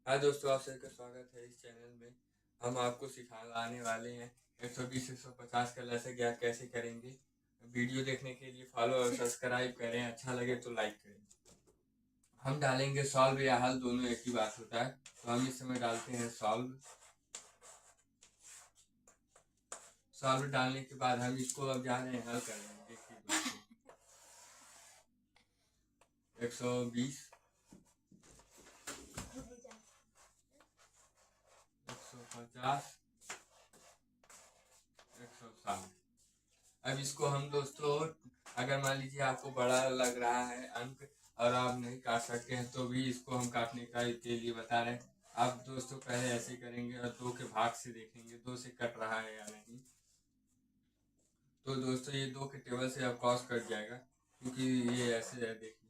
हाँ दोस्तों, आप सभी का स्वागत है इस चैनल में। हम आपको सिखाने वाले हैं 120 150 का लसक या कैसे करेंगे। वीडियो देखने के लिए फॉलो और सब्सक्राइब करें, अच्छा लगे तो लाइक करें। हम डालेंगे सॉल्व या हल, दोनों एक ही बात होता है। तो हम इस समय डालते हैं सॉल्व। सॉल्व डालने के बाद हम इसको अब जा रहे हैं हल करने। देखिए दोस्तों, 120 150 160। अब इसको हम दोस्तों, अगर मान लीजिए आपको बड़ा लग रहा है अंक और आप नहीं काट सकते हैं तो भी इसको हम काटने का के लिए बता रहे हैं। आप दोस्तों पहले ऐसे करेंगे और 2 के भाग से देखेंगे 2 से कट रहा है या नहीं। तो दोस्तों ये 2 के टेबल से अब क्रॉस कट जाएगा, क्योंकि ये ऐसे है। देखिए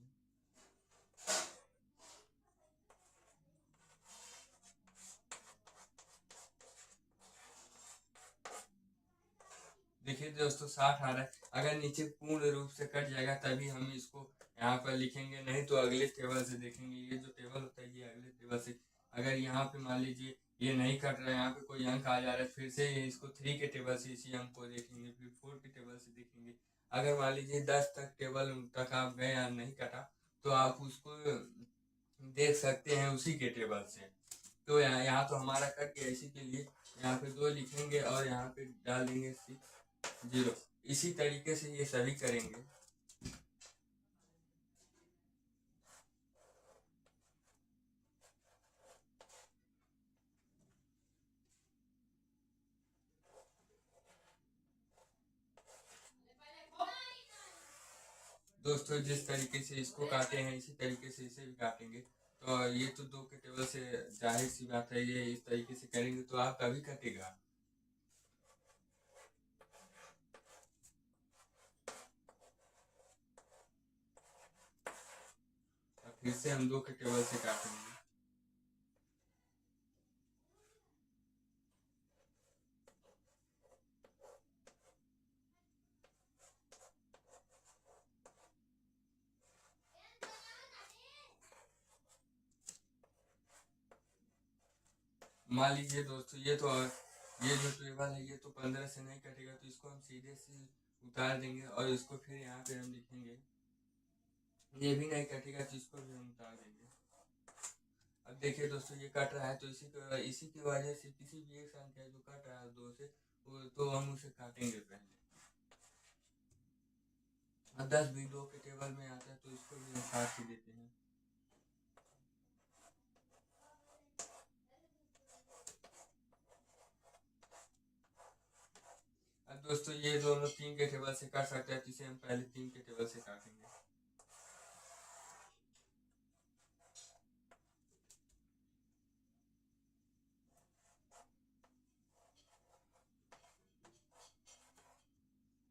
देखिए दोस्तों 60 आ रहा है। अगर नीचे पूर्ण रूप से कट जाएगा तभी हम इसको यहाँ पर लिखेंगे, नहीं तो अगले टेबल से देखेंगे। ये जो टेबल होता है ये अगले टेबल से, अगर यहाँ पे मान लीजिए ये नहीं कट रहा है, यहाँ पे कोई अंक आ जा रहा है, फिर से इसको 3 के टेबल से इसी अंक को देखेंगे, फिर 4 के टेबल से देखेंगे। अगर मान लीजिए 10 तक टेबल तक आप गए और नहीं कटा तो आप उसको देख सकते हैं उसी के टेबल से। तो यहाँ तो हमारा कट गया, इसी के लिए यहाँ पे 2 लिखेंगे और यहाँ पे डाल देंगे 0। इसी तरीके से ये सभी करेंगे। दोस्तों जिस तरीके से इसको काटे हैं इसी तरीके से इसे भी काटेंगे। तो ये तो 2 के टेबल से जाहिर सी बात है, ये इस तरीके से करेंगे तो आपका भी कटेगा। और फिर से हम 2 के टेबल से काटेंगे। मान लीजिए दोस्तों ये जो टेबल है ये तो 15 से नहीं कटेगा, तो इसको हम सीधे से उतार देंगे और इसको फिर यहाँ पे हम लिखेंगे। ये भी नहीं कटेगा तो इसको भी हम उतार देंगे। अब देखिए दोस्तों ये कट रहा है, तो इसी की वजह से किसी भी एक संख्या जो कट रहा है 2 से, तो हम उसे काटेंगे पहले। और 10 भी 2 के टेबल में आता है तो इसको भी हम काट ही देते हैं। अब दोस्तों ये दोनों 3 के टेबल से काट सकते हैं, तो इसे हम पहले 3 के टेबल से काटेंगे।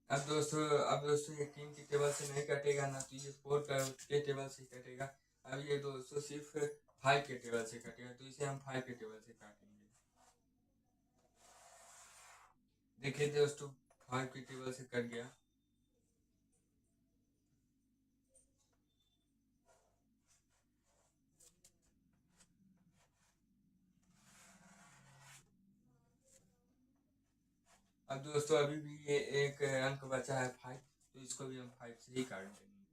अब दोस्तों ये 3 के टेबल से नहीं कटेगा ना, तो ये 4 के टेबल से कटेगा। अब ये दोस्तों सिर्फ 5 के टेबल से कटेगा, तो इसे हम 5 के टेबल से काटेंगे। देखिए दोस्तों 5 के टेबल से कट गया। अब दोस्तों अभी भी ये एक अंक बचा है 5, तो इसको भी हम 5 से ही काट देंगे।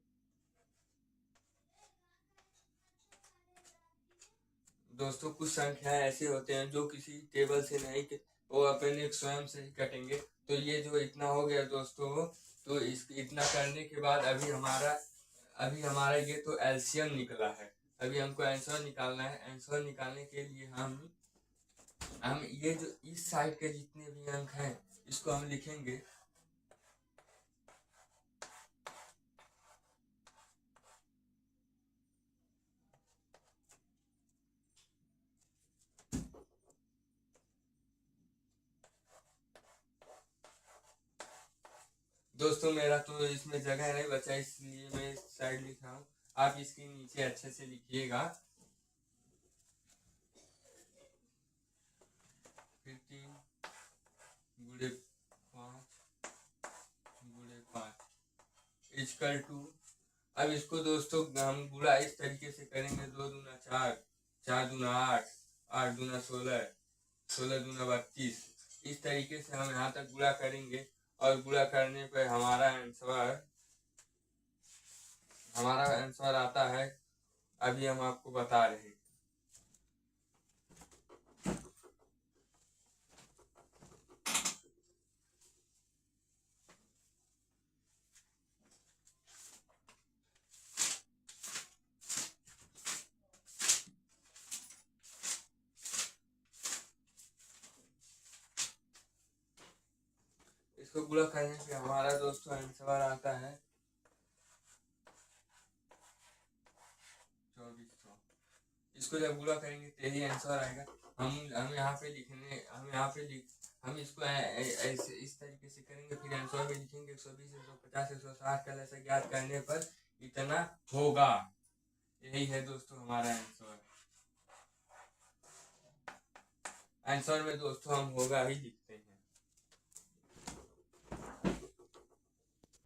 दोस्तों कुछ संख्याएं ऐसे होते हैं जो किसी टेबल से नहीं वो अपने स्वयं से ही कटेंगे। तो ये जो इतना हो गया दोस्तों, तो इस इतना करने के बाद अभी हमारा ये तो एलसीएम निकला है। अभी हमको आंसर निकालना है। आंसर निकालने के लिए हम ये जो इस साइड के जितने भी अंक हैं इसको हम लिखेंगे। दोस्तों मेरा तो इसमें जगह नहीं बचा, इसलिए मैं इस साइड लिख रहा हूँ। आप इसके नीचे अच्छे से लिखिएगा। फिर 3 गुणे 5 गुणे 5 इजकल टू। अब इसको दोस्तों हम गुणा इस तरीके से करेंगे, 2 दूना 4, 4 दूना 8, 8 दूना 16, 16 दूना 32। इस तरीके से हम यहाँ तक गुणा करेंगे और गुणा करने पर हमारा आंसर आता है, अभी हम आपको बता रहे हैं। इसको गुणा करने पे हमारा दोस्तों आंसर आता है 2400। इसको जब गुणा करेंगे तो यही आंसर आएगा। हम यहाँ पे हम इसको ऐसे इस तरीके से करेंगे, फिर आंसर में लिखेंगे 120, 150, 160 का ऐसा ज्ञात करने पर इतना होगा। यही है दोस्तों हमारा आंसर में दोस्तों हम होगा ही लिखते हैं।